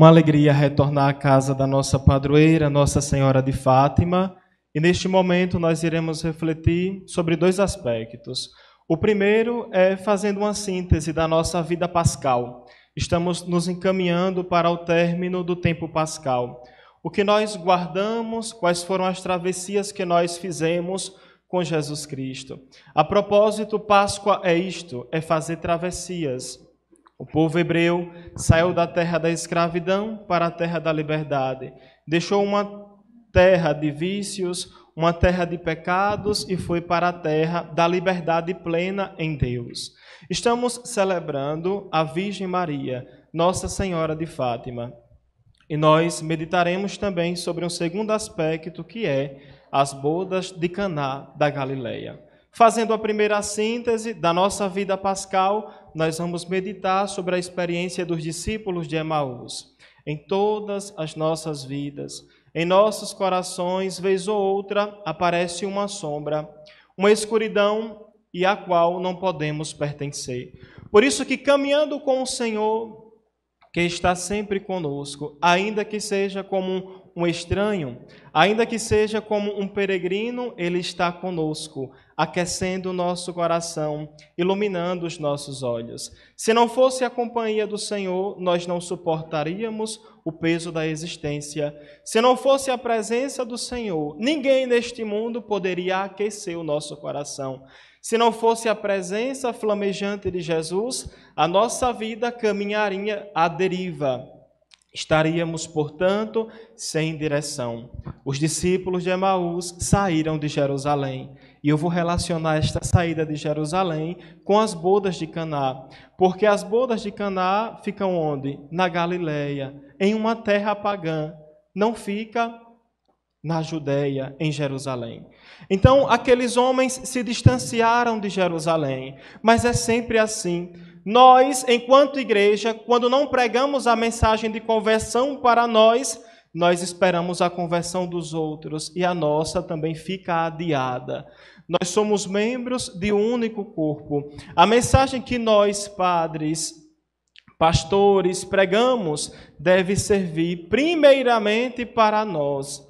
Uma alegria retornar à casa da nossa padroeira, Nossa Senhora de Fátima, e neste momento nós iremos refletir sobre dois aspectos. O primeiro é fazendo uma síntese da nossa vida pascal. Estamos nos encaminhando para o término do tempo pascal. O que nós guardamos, quais foram as travessias que nós fizemos com Jesus Cristo. A propósito, Páscoa é isto, é fazer travessias. O povo hebreu saiu da terra da escravidão para a terra da liberdade. Deixou uma terra de vícios, uma terra de pecados e foi para a terra da liberdade plena em Deus. Estamos celebrando a Virgem Maria, Nossa Senhora de Fátima. E nós meditaremos também sobre um segundo aspecto, que é as bodas de Caná da Galileia. Fazendo a primeira síntese da nossa vida pascal, nós vamos meditar sobre a experiência dos discípulos de Emaús. Em todas as nossas vidas, em nossos corações, vez ou outra, aparece uma sombra, uma escuridão e à qual não podemos pertencer. Por isso que caminhando com o Senhor, que está sempre conosco, ainda que seja como um estranho, ainda que seja como um peregrino, Ele está conosco, aquecendo o nosso coração, iluminando os nossos olhos. Se não fosse a companhia do Senhor, nós não suportaríamos o peso da existência. Se não fosse a presença do Senhor, ninguém neste mundo poderia aquecer o nosso coração. Se não fosse a presença flamejante de Jesus, a nossa vida caminharia à deriva. Estaríamos, portanto, sem direção. Os discípulos de Emaús saíram de Jerusalém. E eu vou relacionar esta saída de Jerusalém com as bodas de Caná. Porque as bodas de Caná ficam onde? Na Galileia, em uma terra pagã. Não fica na Judeia, em Jerusalém. Então, aqueles homens se distanciaram de Jerusalém. Mas é sempre assim. Nós, enquanto igreja, quando não pregamos a mensagem de conversão para nós esperamos a conversão dos outros e a nossa também fica adiada. Nós somos membros de um único corpo. A mensagem que nós, padres, pastores, pregamos deve servir primeiramente para nós.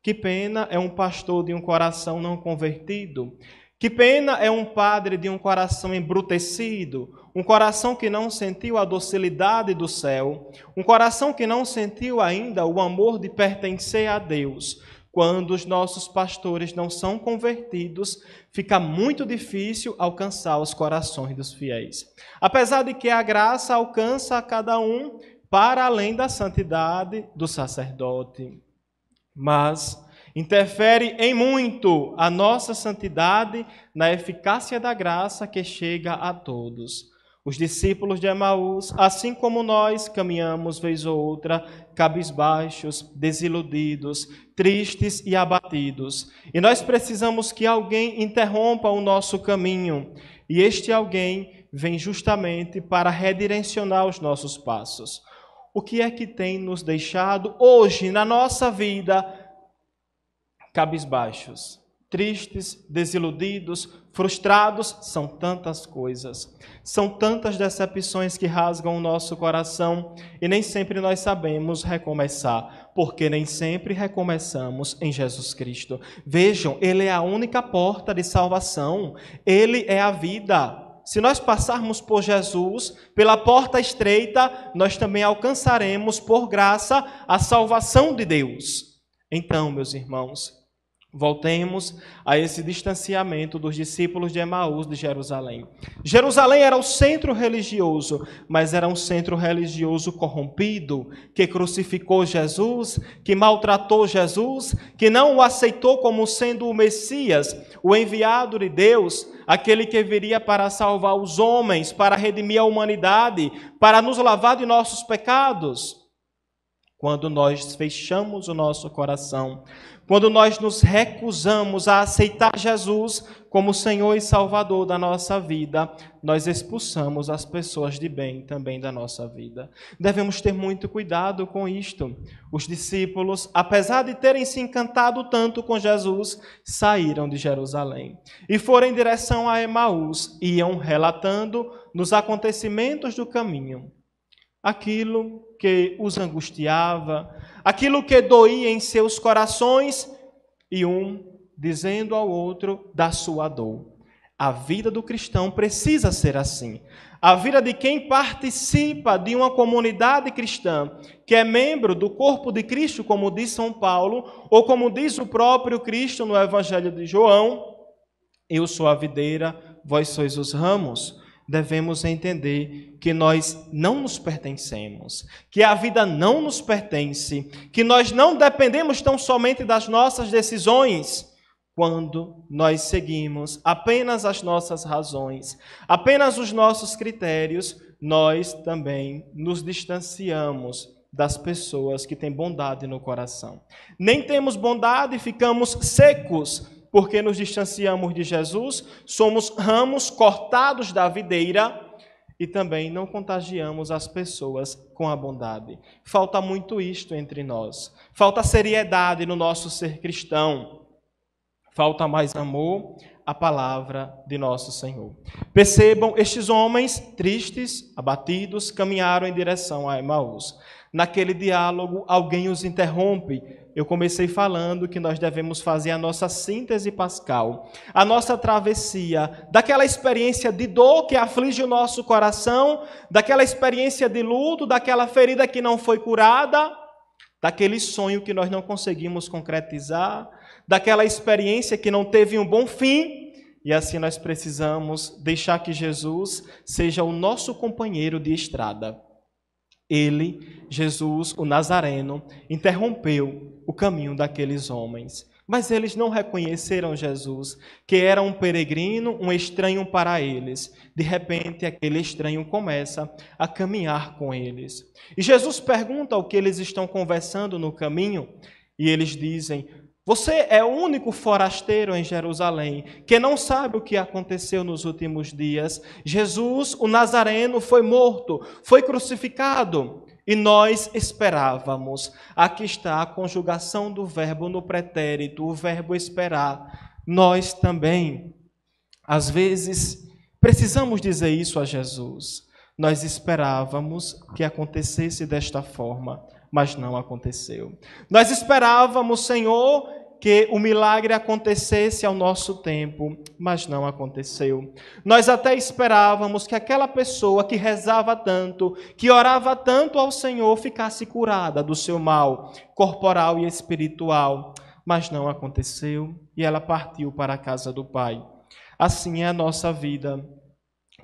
Que pena é um pastor de um coração não convertido. Que pena é um padre de um coração embrutecido, um coração que não sentiu a docilidade do céu, um coração que não sentiu ainda o amor de pertencer a Deus. Quando os nossos pastores não são convertidos, fica muito difícil alcançar os corações dos fiéis. Apesar de que a graça alcança a cada um para além da santidade do sacerdote. Mas interfere em muito a nossa santidade na eficácia da graça que chega a todos. Os discípulos de Emaús, assim como nós, caminhamos vez ou outra, cabisbaixos, desiludidos, tristes e abatidos. E nós precisamos que alguém interrompa o nosso caminho. E este alguém vem justamente para redirecionar os nossos passos. O que é que tem nos deixado hoje, na nossa vida, cabisbaixos, tristes, desiludidos, frustrados? São tantas coisas, são tantas decepções que rasgam o nosso coração e nem sempre nós sabemos recomeçar, porque nem sempre recomeçamos em Jesus Cristo. Vejam, Ele é a única porta de salvação, Ele é a vida. Se nós passarmos por Jesus, pela porta estreita, nós também alcançaremos, por graça, a salvação de Deus. Então, meus irmãos, voltemos a esse distanciamento dos discípulos de Emaús de Jerusalém. Jerusalém era o centro religioso, mas era um centro religioso corrompido, que crucificou Jesus, que maltratou Jesus, que não o aceitou como sendo o Messias, o enviado de Deus, aquele que viria para salvar os homens, para redimir a humanidade, para nos lavar de nossos pecados. Quando nós fechamos o nosso coração, quando nós nos recusamos a aceitar Jesus como Senhor e Salvador da nossa vida, nós expulsamos as pessoas de bem também da nossa vida. Devemos ter muito cuidado com isto. Os discípulos, apesar de terem se encantado tanto com Jesus, saíram de Jerusalém e foram em direção a Emaús, iam relatando nos acontecimentos do caminho aquilo que os angustiava, aquilo que doía em seus corações, e um dizendo ao outro da sua dor. A vida do cristão precisa ser assim. A vida de quem participa de uma comunidade cristã, que é membro do corpo de Cristo, como diz São Paulo, ou como diz o próprio Cristo no Evangelho de João, eu sou a videira, vós sois os ramos. Devemos entender que nós não nos pertencemos, que a vida não nos pertence, que nós não dependemos tão somente das nossas decisões. Quando nós seguimos apenas as nossas razões, apenas os nossos critérios, nós também nos distanciamos das pessoas que têm bondade no coração. Nem temos bondade e ficamos secos, porque nos distanciamos de Jesus, somos ramos cortados da videira e também não contagiamos as pessoas com a bondade. Falta muito isto entre nós. Falta seriedade no nosso ser cristão. Falta mais amor à palavra de nosso Senhor. Percebam, estes homens tristes, abatidos, caminharam em direção a Emaús. Naquele diálogo, alguém os interrompe. Eu comecei falando que nós devemos fazer a nossa síntese pascal, a nossa travessia, daquela experiência de dor que aflige o nosso coração, daquela experiência de luto, daquela ferida que não foi curada, daquele sonho que nós não conseguimos concretizar, daquela experiência que não teve um bom fim, e assim nós precisamos deixar que Jesus seja o nosso companheiro de estrada. Ele, Jesus, o Nazareno, interrompeu o caminho daqueles homens. Mas eles não reconheceram Jesus, que era um peregrino, um estranho para eles. De repente, aquele estranho começa a caminhar com eles. E Jesus pergunta o que eles estão conversando no caminho, e eles dizem: você é o único forasteiro em Jerusalém que não sabe o que aconteceu nos últimos dias. Jesus, o Nazareno, foi morto, foi crucificado e nós esperávamos. Aqui está a conjugação do verbo no pretérito, o verbo esperar. Nós também, às vezes, precisamos dizer isso a Jesus. Nós esperávamos que acontecesse desta forma, mas não aconteceu. Nós esperávamos, Senhor, que o milagre acontecesse ao nosso tempo, mas não aconteceu. Nós até esperávamos que aquela pessoa que rezava tanto, que orava tanto ao Senhor, ficasse curada do seu mal corporal e espiritual, mas não aconteceu e ela partiu para a casa do Pai. Assim é a nossa vida.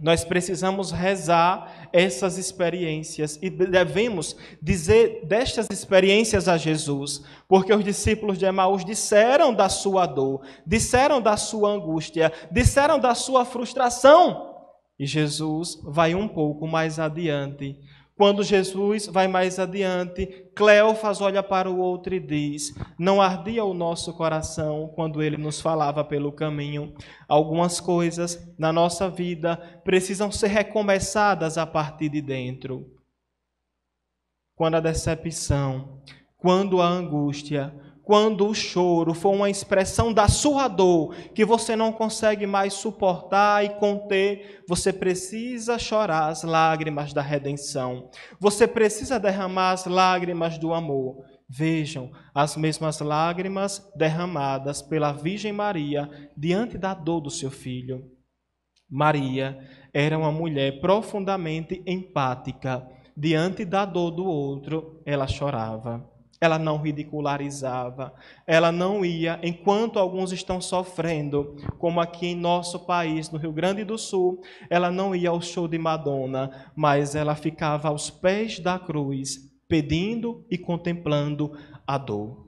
Nós precisamos rezar essas experiências e devemos dizer destas experiências a Jesus, porque os discípulos de Emaús disseram da sua dor, disseram da sua angústia, disseram da sua frustração. E Jesus vai um pouco mais adiante. Quando Jesus vai mais adiante, Cleófas olha para o outro e diz: não ardia o nosso coração quando ele nos falava pelo caminho. Algumas coisas na nossa vida precisam ser recomeçadas a partir de dentro. Quando a decepção, quando a angústia, quando o choro for uma expressão da sua dor, que você não consegue mais suportar e conter, você precisa chorar as lágrimas da redenção. Você precisa derramar as lágrimas do amor. Vejam, as mesmas lágrimas derramadas pela Virgem Maria diante da dor do seu filho. Maria era uma mulher profundamente empática. Diante da dor do outro, ela chorava. Ela não ridicularizava, ela não ia, enquanto alguns estão sofrendo, como aqui em nosso país, no Rio Grande do Sul, ela não ia ao show de Madonna, mas ela ficava aos pés da cruz, pedindo e contemplando a dor.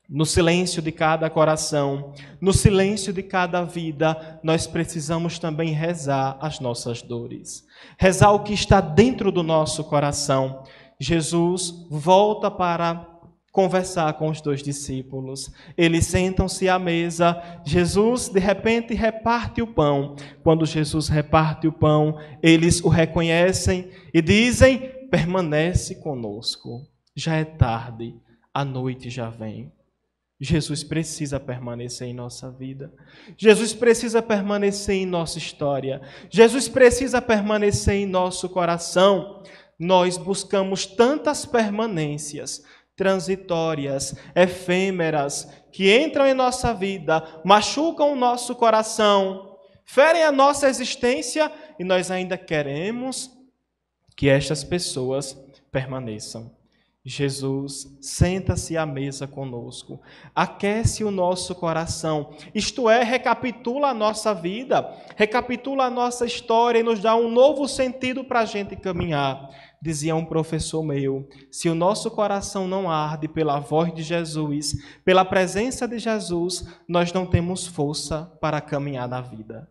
No silêncio de cada coração, no silêncio de cada vida, nós precisamos também rezar as nossas dores. Rezar o que está dentro do nosso coração. Jesus volta para conversar com os dois discípulos. Eles sentam-se à mesa. Jesus, de repente, reparte o pão. Quando Jesus reparte o pão, eles o reconhecem e dizem: permanece conosco. Já é tarde, a noite já vem. Jesus precisa permanecer em nossa vida. Jesus precisa permanecer em nossa história. Jesus precisa permanecer em nosso coração. nós buscamos tantas permanências transitórias, efêmeras, que entram em nossa vida, machucam o nosso coração, ferem a nossa existência e nós ainda queremos que estas pessoas permaneçam. Jesus senta-se à mesa conosco, aquece o nosso coração, isto é, recapitula a nossa vida, recapitula a nossa história e nos dá um novo sentido para a gente caminhar. Dizia um professor meu, se o nosso coração não arde pela voz de Jesus, pela presença de Jesus, nós não temos força para caminhar na vida.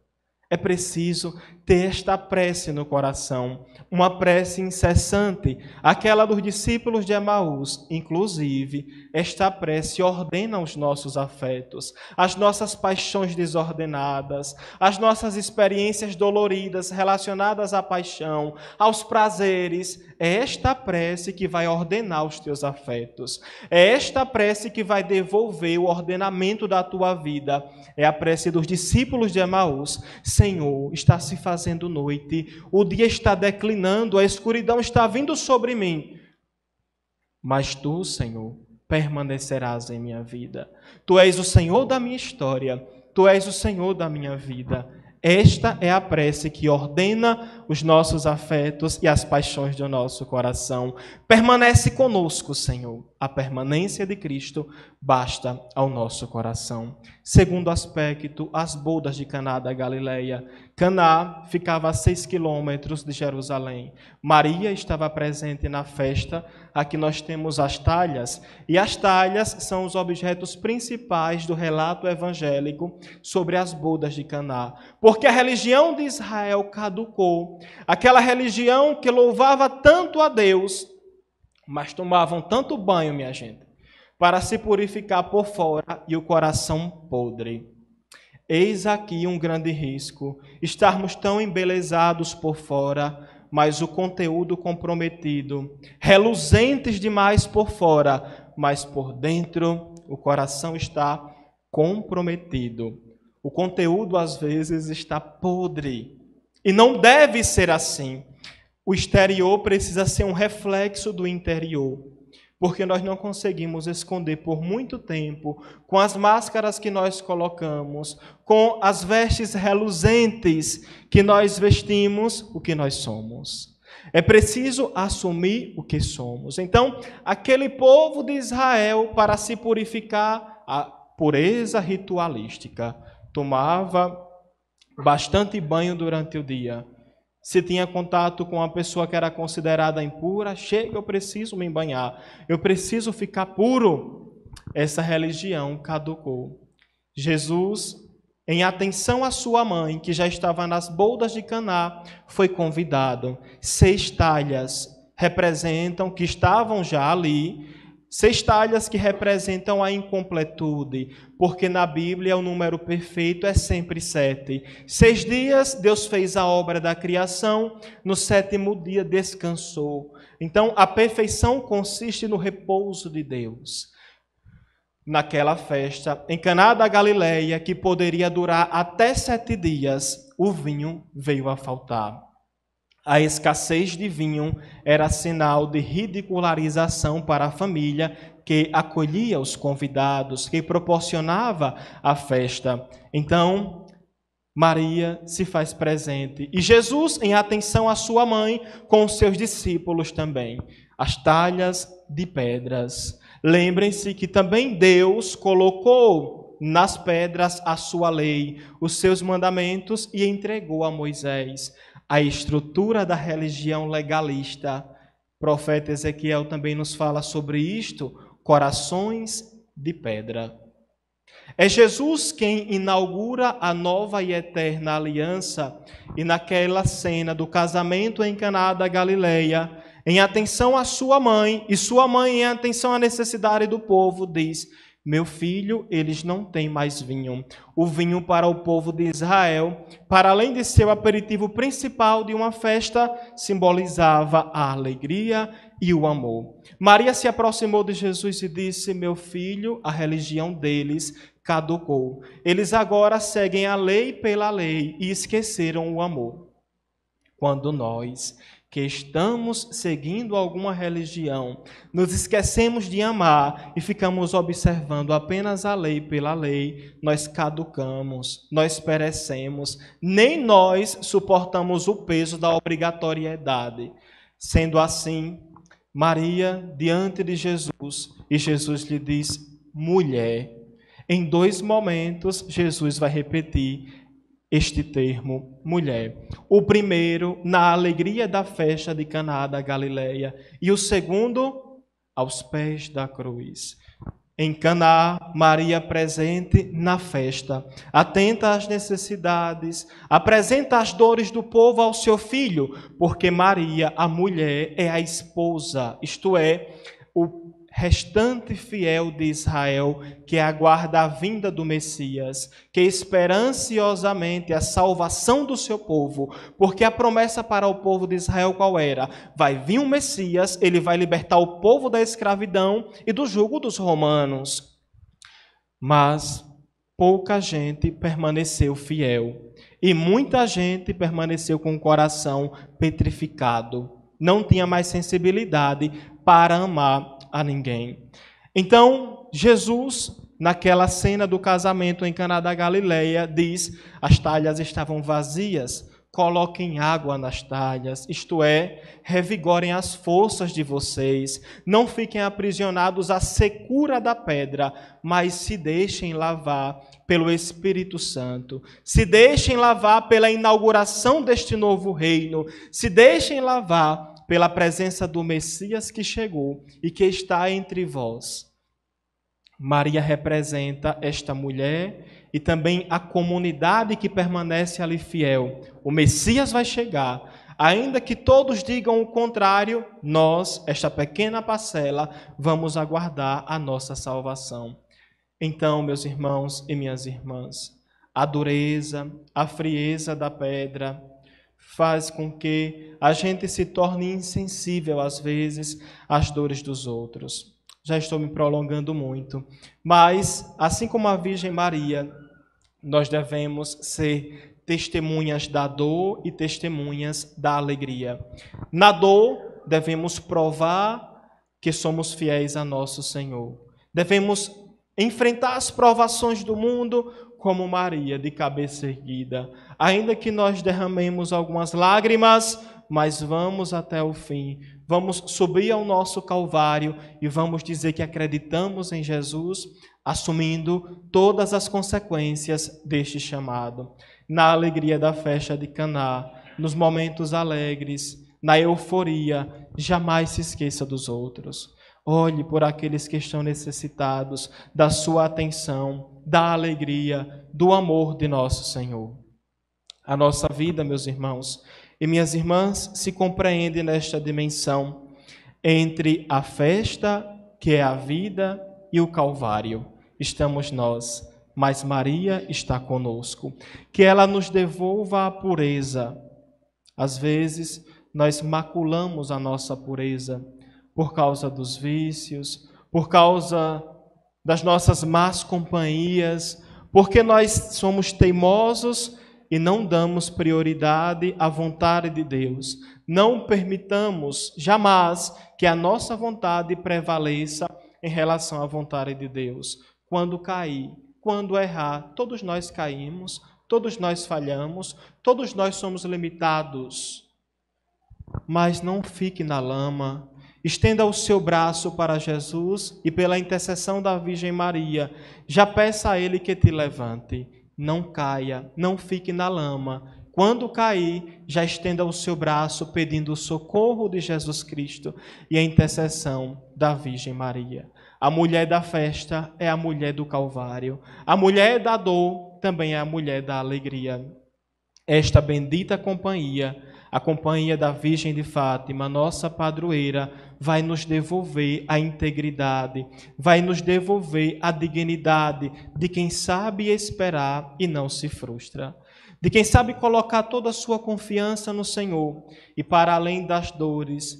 É preciso ter esta prece no coração, uma prece incessante, aquela dos discípulos de Emaús. Inclusive, esta prece ordena os nossos afetos, as nossas paixões desordenadas, as nossas experiências doloridas relacionadas à paixão, aos prazeres. É esta prece que vai ordenar os teus afetos. É esta prece que vai devolver o ordenamento da tua vida. É a prece dos discípulos de Emaús. Senhor, está se fazendo noite, o dia está declinando, a escuridão está vindo sobre mim. Mas tu, Senhor, permanecerás em minha vida. Tu és o Senhor da minha história, tu és o Senhor da minha vida. Esta é a prece que ordena os nossos afetos e as paixões do nosso coração. Permanece conosco, Senhor. A permanência de Cristo basta ao nosso coração. Segundo aspecto, as bodas de Caná da Galileia. Caná ficava a 6 quilômetros de Jerusalém. Maria estava presente na festa. Aqui nós temos as talhas. E as talhas são os objetos principais do relato evangélico sobre as bodas de Caná. Porque a religião de Israel caducou. Aquela religião que louvava tanto a Deus, mas tomavam tanto banho, minha gente, para se purificar por fora e o coração podre. Eis aqui um grande risco, estarmos tão embelezados por fora, mas o conteúdo comprometido, reluzentes demais por fora, mas por dentro o coração está comprometido. O conteúdo às vezes está podre e não deve ser assim. O exterior precisa ser um reflexo do interior, porque nós não conseguimos esconder por muito tempo, com as máscaras que nós colocamos, com as vestes reluzentes que nós vestimos, o que nós somos. É preciso assumir o que somos. Então, aquele povo de Israel, para se purificar, a pureza ritualística, tomava bastante banho durante o dia. Se tinha contato com uma pessoa que era considerada impura, chega, eu preciso me banhar, eu preciso ficar puro. Essa religião caducou. Jesus, em atenção à sua mãe, que já estava nas bodas de Caná, foi convidado. 6 talhas representam, que estavam já ali, 6 talhas que representam a incompletude, porque na Bíblia o número perfeito é sempre 7. 6 dias Deus fez a obra da criação, no 7º dia descansou. Então a perfeição consiste no repouso de Deus. Naquela festa, em Caná da Galileia, que poderia durar até 7 dias, o vinho veio a faltar. A escassez de vinho era sinal de ridicularização para a família que acolhia os convidados, que proporcionava a festa. Então, Maria se faz presente. E Jesus, em atenção à sua mãe, com os seus discípulos também. As talhas de pedras. Lembrem-se que também Deus colocou nas pedras a sua lei, os seus mandamentos, e entregou a Moisés. A estrutura da religião legalista. O profeta Ezequiel também nos fala sobre isto, corações de pedra. É Jesus quem inaugura a nova e eterna aliança, e naquela cena do casamento em Caná da Galileia, em atenção à sua mãe, e sua mãe em atenção à necessidade do povo, diz: meu filho, eles não têm mais vinho. O vinho para o povo de Israel, para além de ser o aperitivo principal de uma festa, simbolizava a alegria e o amor. Maria se aproximou de Jesus e disse: meu filho, a religião deles caducou. Eles agora seguem a lei pela lei e esqueceram o amor. Quando nós, que estamos seguindo alguma religião, nos esquecemos de amar e ficamos observando apenas a lei pela lei, nós caducamos, nós perecemos, nem nós suportamos o peso da obrigatoriedade. Sendo assim, Maria diante de Jesus, e Jesus lhe diz, mulher. Em 2 momentos, Jesus vai repetir este termo, mulher. O primeiro, na alegria da festa de Caná da Galileia, e o segundo, aos pés da cruz. Em Caná, Maria presente na festa, atenta às necessidades, apresenta as dores do povo ao seu filho, porque Maria, a mulher, é a esposa, isto é, o restante fiel de Israel, que aguarda a vinda do Messias, que espera ansiosamente a salvação do seu povo, porque a promessa para o povo de Israel qual era? Vai vir um Messias, ele vai libertar o povo da escravidão e do jugo dos romanos. Mas pouca gente permaneceu fiel, e muita gente permaneceu com o coração petrificado, não tinha mais sensibilidade para amar a ninguém. Então, Jesus, naquela cena do casamento em Caná da Galileia, diz, as talhas estavam vazias, coloquem água nas talhas, isto é, revigorem as forças de vocês, não fiquem aprisionados à secura da pedra, mas se deixem lavar pelo Espírito Santo, se deixem lavar pela inauguração deste novo reino, se deixem lavar pela presença do Messias que chegou e que está entre vós. Maria representa esta mulher e também a comunidade que permanece ali fiel. O Messias vai chegar. Ainda que todos digam o contrário, nós, esta pequena parcela, vamos aguardar a nossa salvação. Então, meus irmãos e minhas irmãs, a dureza, a frieza da pedra faz com que a gente se torne insensível, às vezes, às dores dos outros. Já estou me prolongando muito, mas, assim como a Virgem Maria, nós devemos ser testemunhas da dor e testemunhas da alegria. Na dor, devemos provar que somos fiéis a nosso Senhor. Devemos enfrentar as provações do mundo como Maria, de cabeça erguida. Ainda que nós derramemos algumas lágrimas, mas vamos até o fim. Vamos subir ao nosso Calvário e vamos dizer que acreditamos em Jesus, assumindo todas as consequências deste chamado. Na alegria da festa de Caná, nos momentos alegres, na euforia, jamais se esqueça dos outros. Olhe por aqueles que estão necessitados da sua atenção, da alegria, do amor de nosso Senhor. A nossa vida, meus irmãos e minhas irmãs, se compreende nesta dimensão entre a festa, que é a vida, e o Calvário. Estamos nós, mas Maria está conosco. Que ela nos devolva a pureza. Às vezes, nós maculamos a nossa pureza por causa dos vícios, por causa das nossas más companhias, porque nós somos teimosos e não damos prioridade à vontade de Deus. Não permitamos jamais que a nossa vontade prevaleça em relação à vontade de Deus. Quando cair, quando errar, todos nós caímos, todos nós falhamos, todos nós somos limitados. Mas não fique na lama. Estenda o seu braço para Jesus e, pela intercessão da Virgem Maria, já peça a Ele que te levante. Não caia, não fique na lama. Quando cair, já estenda o seu braço pedindo o socorro de Jesus Cristo e a intercessão da Virgem Maria. A mulher da festa é a mulher do Calvário. A mulher da dor também é a mulher da alegria. Esta bendita companhia, a companhia da Virgem de Fátima, nossa padroeira, vai nos devolver a integridade, vai nos devolver a dignidade de quem sabe esperar e não se frustra, de quem sabe colocar toda a sua confiança no Senhor e, para além das dores,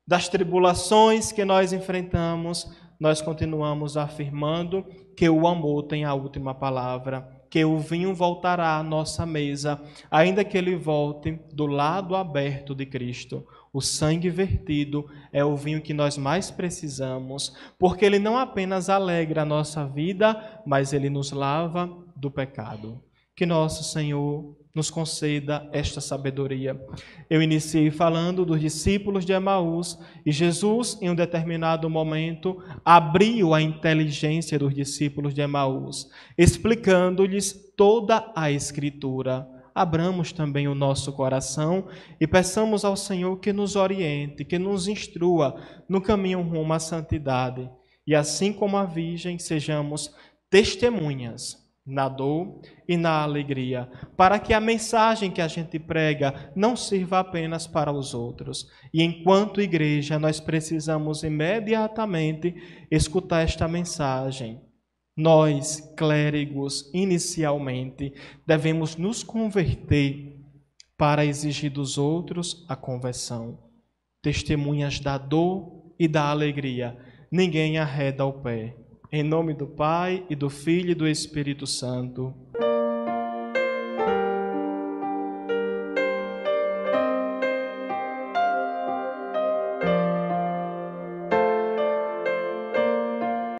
das tribulações que nós enfrentamos, nós continuamos afirmando que o amor tem a última palavra, que o vinho voltará à nossa mesa, ainda que ele volte do lado aberto de Cristo. O sangue vertido é o vinho que nós mais precisamos, porque ele não apenas alegra a nossa vida, mas ele nos lava do pecado. Que nosso Senhor nos conceda esta sabedoria. Eu iniciei falando dos discípulos de Emaús e Jesus, em um determinado momento, abriu a inteligência dos discípulos de Emaús, explicando-lhes toda a Escritura. Abramos também o nosso coração e peçamos ao Senhor que nos oriente, que nos instrua no caminho rumo à santidade. E assim como a Virgem, sejamos testemunhas na dor e na alegria, para que a mensagem que a gente prega não sirva apenas para os outros. E enquanto igreja, nós precisamos imediatamente escutar esta mensagem. Nós, clérigos, inicialmente, devemos nos converter para exigir dos outros a conversão. Testemunhas da dor e da alegria, ninguém arreda o pé. Em nome do Pai, e do Filho e do Espírito Santo.